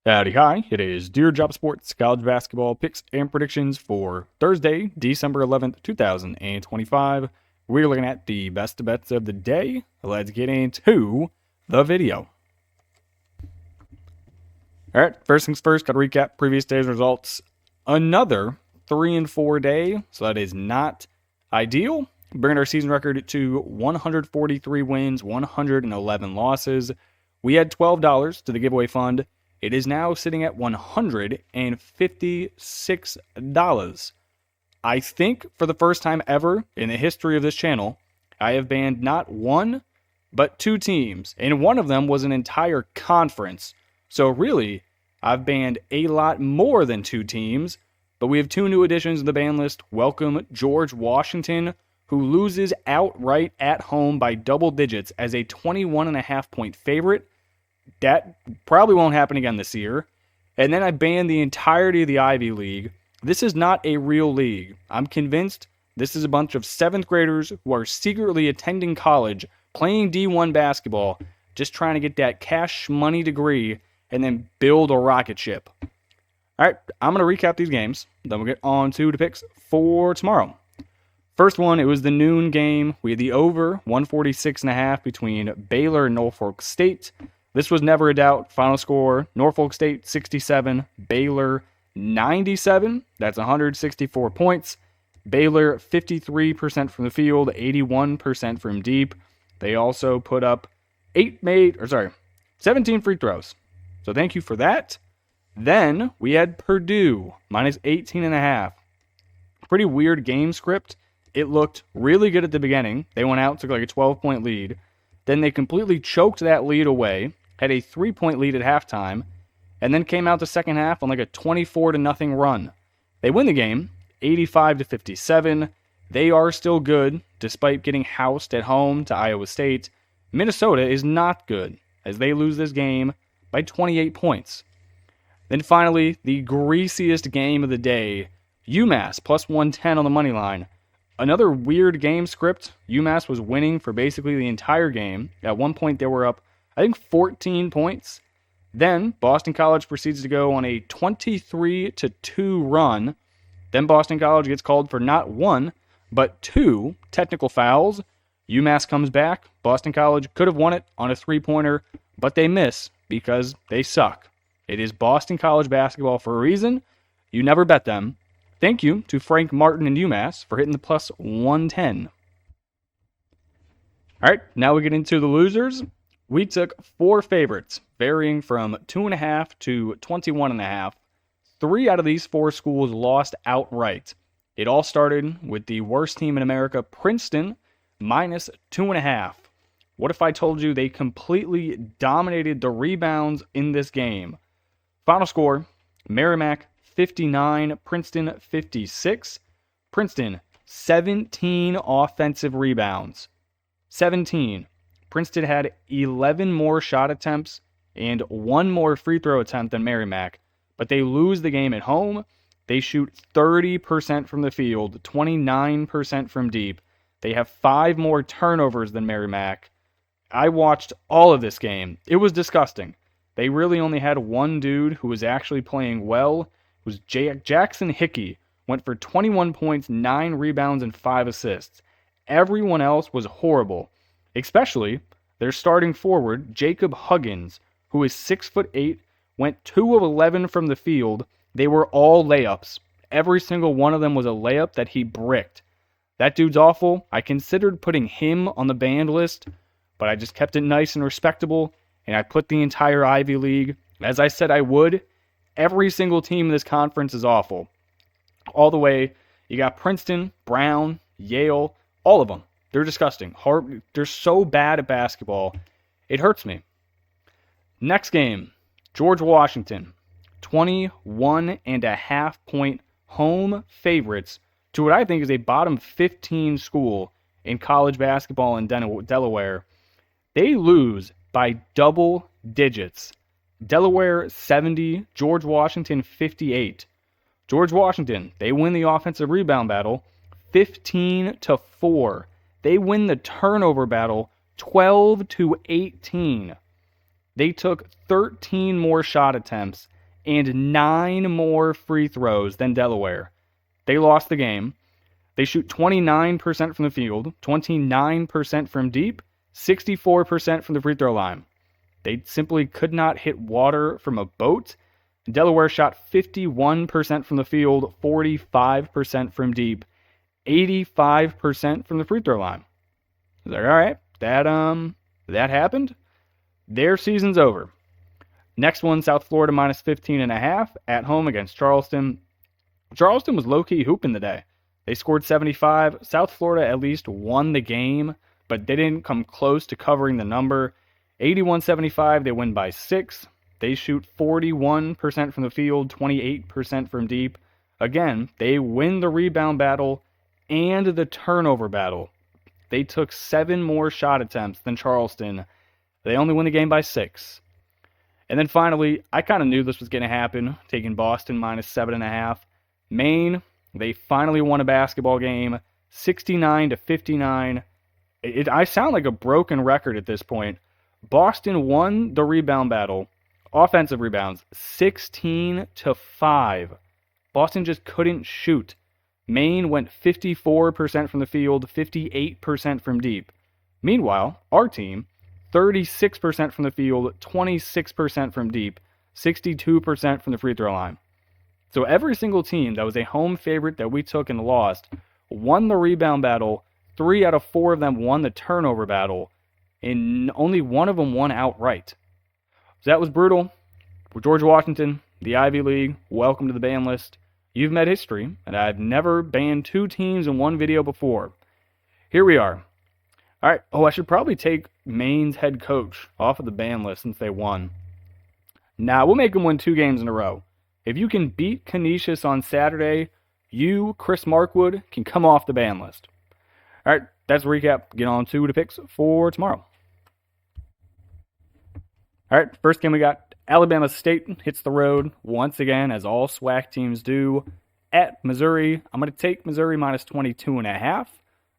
Howdy, hi. It is Dear Job Sports College Basketball Picks and Predictions for Thursday, December 11th, 2025. We're looking at the best bets of the day. Let's get into the video. All right, first things first, got to recap previous day's results. Another 3-4 day, so that is not ideal. Bringing our season record to 143 wins, 111 losses. We had $12 to the giveaway fund. It is now sitting at $156. I think for the first time ever in the history of this channel, I have banned not one, but two teams, and one of them was an entire conference. So really, I've banned a lot more than two teams, but we have two new additions to the ban list. Welcome George Washington, who loses outright at home by double digits as a 21.5 point favorite. That probably won't happen again this year. And then I banned the entirety of the Ivy League. This is not a real league. I'm convinced this is a bunch of 7th graders who are secretly attending college, playing D1 basketball, just trying to get that cash money degree and then build a rocket ship. All right, I'm going to recap these games. Then we'll get on to the picks for tomorrow. First one, it was the noon game. We had the over 146.5 between Baylor and Norfolk State. This was never a doubt. Final score, Norfolk State 67, Baylor 97. That's 164 points. Baylor 53% from the field, 81% from deep. They also put up 17 free throws. So thank you for that. Then we had Purdue minus 18.5. Pretty weird game script. It looked really good at the beginning. They went out, took like a 12-point lead. Then they completely choked that lead away, had a 3-point lead at halftime, and then came out the second half on like a 24-0 run. They win the game, 85-57. They are still good, despite getting housed at home to Iowa State. Minnesota is not good, as they lose this game by 28 points. Then finally, the greasiest game of the day, UMass plus 110 on the money line. Another weird game script. UMass was winning for basically the entire game. At one point, they were up, I think, 14 points. Then Boston College proceeds to go on a 23-2 run. Then Boston College gets called for not one, but two technical fouls. UMass comes back. Boston College could have won it on a three-pointer, but they miss because they suck. It is Boston College basketball for a reason. You never bet them. Thank you to Frank Martin and UMass for hitting the plus 110. All right, now we get into the losers. We took four favorites, varying from 2.5 to 21.5. 3 out of these 4 schools lost outright. It all started with the worst team in America, Princeton, minus 2.5. What if I told you they completely dominated the rebounds in this game? Final score, Merrimack 59, Princeton 56. Princeton, 17 offensive rebounds. 17. Princeton had 11 more shot attempts and 1 more free throw attempt than Merrimack, but they lose the game at home. They shoot 30% from the field, 29% from deep. They have 5 more turnovers than Merrimack. I watched all of this game. It was disgusting. They really only had one dude who was actually playing well. It was Jackson Hickey, went for 21 points, 9 rebounds, and 5 assists. Everyone else was horrible, especially their starting forward, Jacob Huggins, who is 6'8", went 2 of 11 from the field. They were all layups. Every single one of them was a layup that he bricked. That dude's awful. I considered putting him on the banned list, but I just kept it nice and respectable, and I put the entire Ivy League, as I said I would. Every single team in this conference is awful. All the way, you got Princeton, Brown, Yale, all of them. They're disgusting. They're so bad at basketball. It hurts me. Next game, George Washington. 21.5 point home favorites to what I think is a bottom 15 school in college basketball in Delaware. They lose by double digits. Delaware 70, George Washington 58. George Washington, they win the offensive rebound battle 15-4. They win the turnover battle 12-18. They took 13 more shot attempts and 9 more free throws than Delaware. They lost the game. They shoot 29% from the field, 29% from deep, 64% from the free throw line. They simply could not hit water from a boat. Delaware shot 51% from the field, 45% from deep, 85% from the free throw line. I was like, all right, that happened. Their season's over. Next one, South Florida minus 15.5 at home against Charleston. Charleston was low-key hooping today. They scored 75. South Florida at least won the game, but they didn't come close to covering the number. 81-75, they win by 6. They shoot 41% from the field, 28% from deep. Again, they win the rebound battle and the turnover battle. They took 7 more shot attempts than Charleston. They only win the game by 6. And then finally, I kind of knew this was going to happen, taking Boston minus 7.5. Maine, they finally won a basketball game, 69-59. I sound like a broken record at this point. Boston won the rebound battle, offensive rebounds, 16-5. Boston just couldn't shoot. Maine went 54% from the field, 58% from deep. Meanwhile, our team, 36% from the field, 26% from deep, 62% from the free throw line. So every single team that was a home favorite that we took and lost won the rebound battle. 3 out of 4 of them won the turnover battle, and only one of them won outright. So that was brutal. For George Washington, the Ivy League, welcome to the ban list. You've met history, and I've never banned 2 teams in one video before. Here we are. All right. Oh, I should probably take Maine's head coach off of the ban list since they won. Now, we'll make them win 2 games in a row. If you can beat Canisius on Saturday, you, Chris Markwood, can come off the ban list. All right, that's a recap. Get on to the picks for tomorrow. All right, first game we got Alabama State hits the road once again, as all SWAC teams do, at Missouri. I'm going to take Missouri minus 22.5.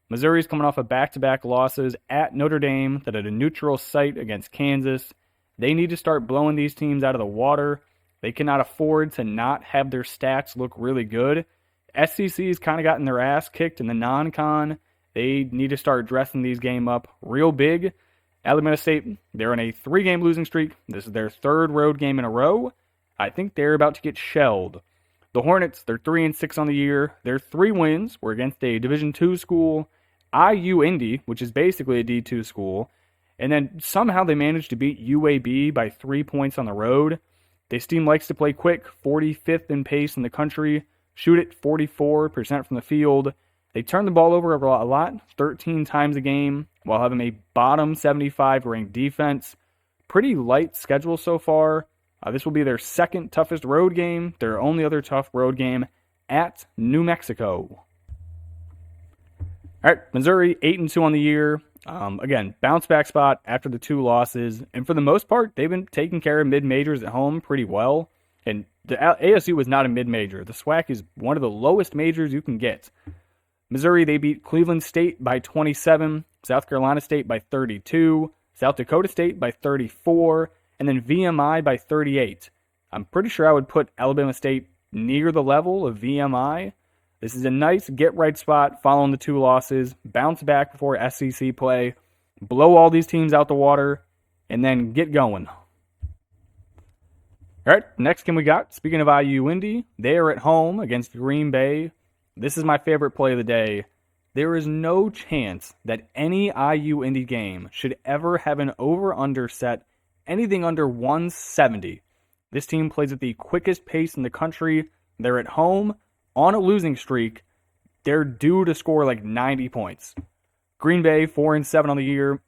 Missouri's coming off of back-to-back losses at Notre Dame that at a neutral site against Kansas. They need to start blowing these teams out of the water. They cannot afford to not have their stats look really good. SEC's kind of gotten their ass kicked in the non-con. They need to start dressing these games up real big. Alabama State, they're on a 3-game losing streak. This is their 3rd road game in a row. I think they're about to get shelled. The Hornets, they're 3-6 on the year. Their 3 wins were against a Division II school, IU Indy, which is basically a D2 school, and then somehow they managed to beat UAB by 3 points on the road. This team likes to play quick, 45th in pace in the country, shoot it 44% from the field. They turn the ball over a lot, 13 times a game, while having a bottom 75 ranked defense. Pretty light schedule so far. This will be their 2nd toughest road game, their only other tough road game at New Mexico. All right, Missouri 8-2 on the year. Again, bounce back spot after the 2 losses. And for the most part, they've been taking care of mid-majors at home pretty well. And the ASU was not a mid-major. The SWAC is one of the lowest majors you can get. Missouri, they beat Cleveland State by 27, South Carolina State by 32, South Dakota State by 34, and then VMI by 38. I'm pretty sure I would put Alabama State near the level of VMI. This is a nice get-right spot following the 2 losses, bounce back before SEC play, blow all these teams out the water, and then get going. All right, next game we got, speaking of IU Indy, they are at home against Green Bay. This is my favorite play of the day. There is no chance that any IU Indy game should ever have an over-under set anything under 170. This team plays at the quickest pace in the country. They're at home on a losing streak. They're due to score like 90 points. Green Bay, 4-7 on the year.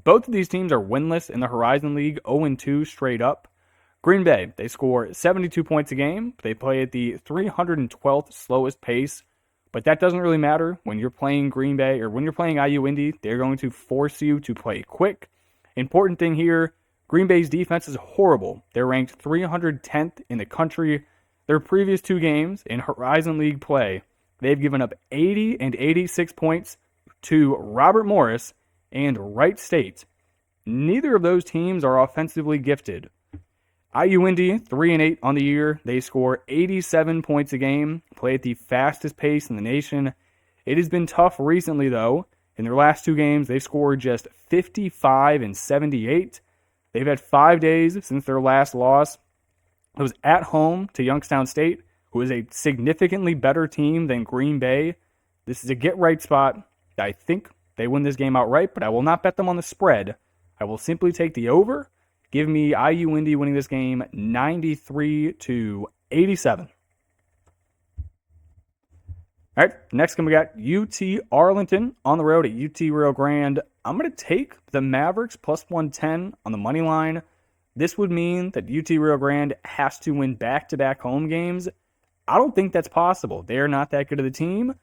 Both of these teams are winless in the Horizon League, 0-2 straight up. Green Bay, they score 72 points a game. They play at the 312th slowest pace. But that doesn't really matter when you're playing Green Bay or when you're playing IU Indy. They're going to force you to play quick. Important thing here, Green Bay's defense is horrible. They're ranked 310th in the country. Their previous 2 games in Horizon League play, they've given up 80 and 86 points to Robert Morris and Wright State. neither of those teams are offensively gifted. IU Indy, 3-8 on the year. They score 87 points a game, play at the fastest pace in the nation. It has been tough recently, though. In their last two games, they've scored just 55 and 78. They've had 5 days since their last loss. It was at home to Youngstown State, who is a significantly better team than Green Bay. This is a get-right spot. I think they win this game outright, but I will not bet them on the spread. I will simply take the over. Give me IU Indy winning this game 93-87. All right, next game we got UT Arlington on the road at UT Rio Grande. I'm going to take the Mavericks plus 110 on the money line. This would mean that UT Rio Grande has to win back-to-back home games. I don't think that's possible. They're not that good of a team.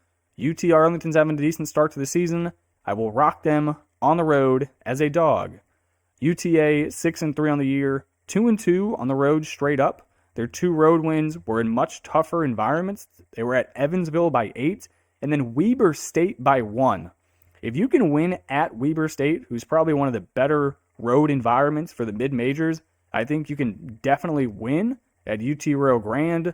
UT Arlington's having a decent start to the season. I will rock them on the road as a dog. UTA 6-3 on the year, 2-2 on the road straight up. Their 2 road wins were in much tougher environments. They were at Evansville by 8, and then Weber State by 1. If you can win at Weber State, who's probably one of the better road environments for the mid-majors, I think you can definitely win at UT Rio Grande.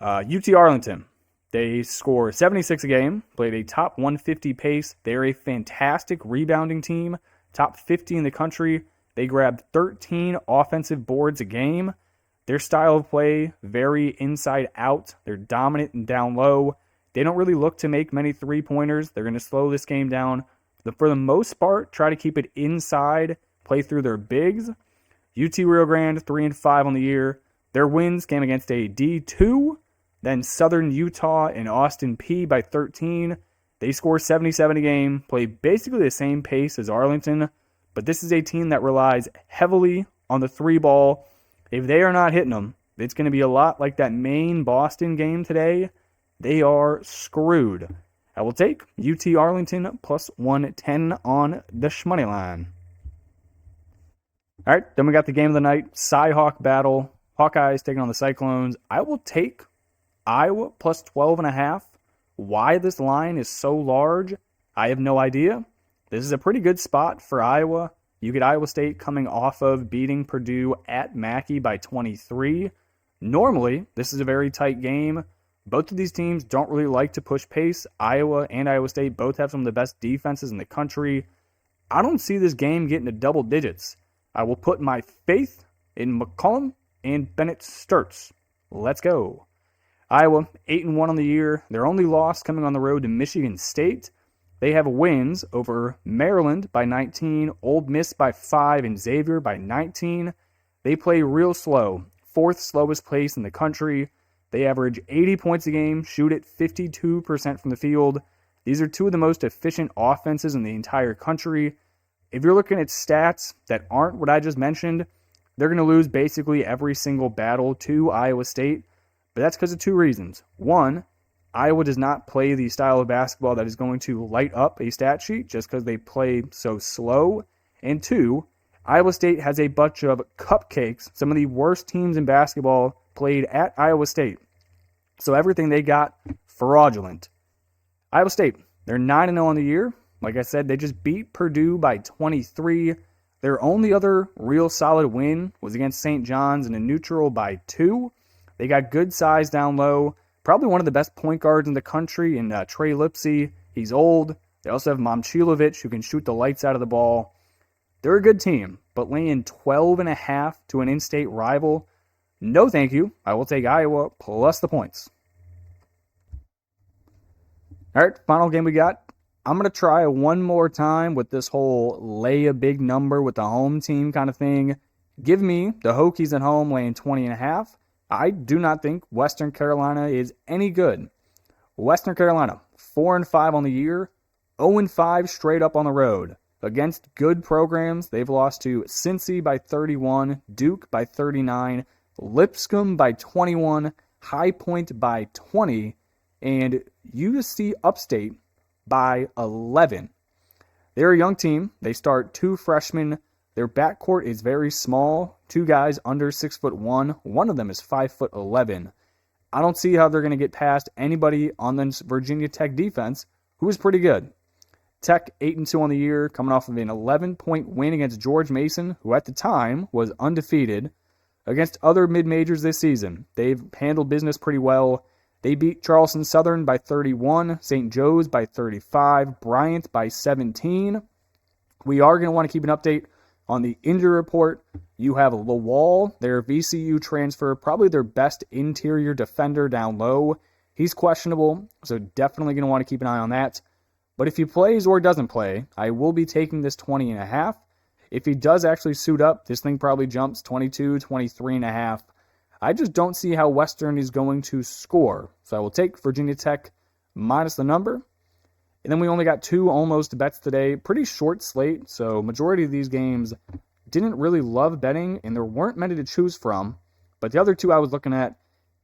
UT Arlington, they score 76 a game, played a top 150 pace. They're a fantastic rebounding team, top 50 in the country. They grabbed 13 offensive boards a game. Their style of play, very inside out. They're dominant and down low. They don't really look to make many three-pointers. They're going to slow this game down. For the most part, try to keep it inside, play through their bigs. UT Rio Grande, 3-5 on the year. Their wins came against a D2, then Southern Utah and Austin P by 13. They score 77 a game, play basically the same pace as Arlington, but this is a team that relies heavily on the 3-ball. If they are not hitting them, it's going to be a lot like that Maine-Boston game today. They are screwed. I will take UT Arlington plus 110 on the shmoney line. All right, then we got the game of the night, Cy-Hawk battle. Hawkeyes taking on the Cyclones. I will take Iowa plus 12.5. Why this line is so large, I have no idea. This is a pretty good spot for Iowa. You get Iowa State coming off of beating Purdue at Mackey by 23. Normally, this is a very tight game. Both of these teams don't really like to push pace. Iowa and Iowa State both have some of the best defenses in the country. I don't see this game getting to double digits. I will put my faith in McCollum and Bennett Sturts. Let's go. Iowa, 8-1 on the year. Their only loss coming on the road to Michigan State. They have wins over Maryland by 19, Ole Miss by 5, and Xavier by 19. They play real slow, 4th slowest place in the country. They average 80 points a game, shoot it 52% from the field. These are 2 of the most efficient offenses in the entire country. If you're looking at stats that aren't what I just mentioned, they're going to lose basically every single battle to Iowa State. But that's because of 2 reasons. 1, Iowa does not play the style of basketball that is going to light up a stat sheet just because they play so slow. And 2, Iowa State has a bunch of cupcakes. Some of the worst teams in basketball played at Iowa State. So everything they got, fraudulent. Iowa State, they're 9-0 on the year. Like I said, they just beat Purdue by 23. Their only other real solid win was against St. John's in a neutral by 2. They got good size down low. Probably one of the best point guards in the country in Trey Lipsy. He's old. They also have Momcilovic, who can shoot the lights out of the ball. They're a good team, but laying 12.5 to an in-state rival, no thank you. I will take Iowa plus the points. All right, final game we got. I'm going to try one more time with this whole lay a big number with the home team kind of thing. Give me the Hokies at home laying 20.5. I do not think Western Carolina is any good. Western Carolina, 4-5 on the year, 0-5 straight up on the road. Against good programs, they've lost to Cincy by 31, Duke by 39, Lipscomb by 21, High Point by 20, and USC Upstate by 11. They're a young team. They start 2 freshmen. Their backcourt is very small. 2 guys under 6'1". One of them is 5'11". I don't see how they're going to get past anybody on the Virginia Tech defense, who is pretty good. Tech 8-2 on the year, coming off of an 11-point win against George Mason, who at the time was undefeated. Against other mid-majors this season, they've handled business pretty well. They beat Charleston Southern by 31, St. Joe's by 35, Bryant by 17. We are going to want to keep an update on the injury report. You have Lawal, their VCU transfer, probably their best interior defender down low. He's questionable, so definitely going to want to keep an eye on that. But if he plays or doesn't play, I will be taking this 20.5. If he does actually suit up, this thing probably jumps 22, 23.5. I just don't see how Western is going to score. So I will take Virginia Tech minus the number. And then we only got 2 almost bets today. Pretty short slate, so majority of these games didn't really love betting, and there weren't many to choose from. But the other 2 I was looking at,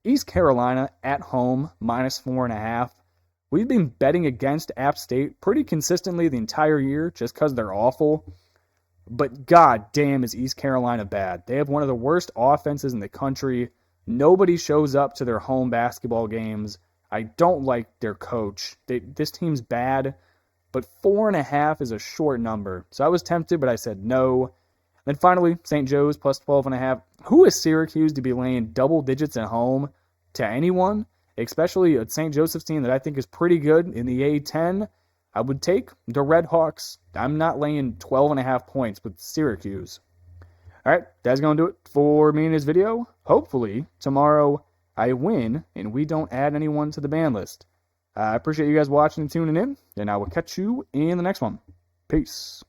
East Carolina at home, minus 4.5. We've been betting against App State pretty consistently the entire year just because they're awful. But god damn is East Carolina bad. They have one of the worst offenses in the country. Nobody shows up to their home basketball games. I don't like their coach. This team's bad, but 4.5 is a short number. So I was tempted, but I said no. Then finally, St. Joe's plus 12.5. Who is Syracuse to be laying double digits at home to anyone? Especially a St. Joseph's team that I think is pretty good in the A10. I would take the Red Hawks. I'm not laying 12.5 points with Syracuse. All right, that's going to do it for me in this video. Hopefully, tomorrow I win and we don't add anyone to the ban list. I appreciate you guys watching and tuning in, and I will catch you in the next one. Peace.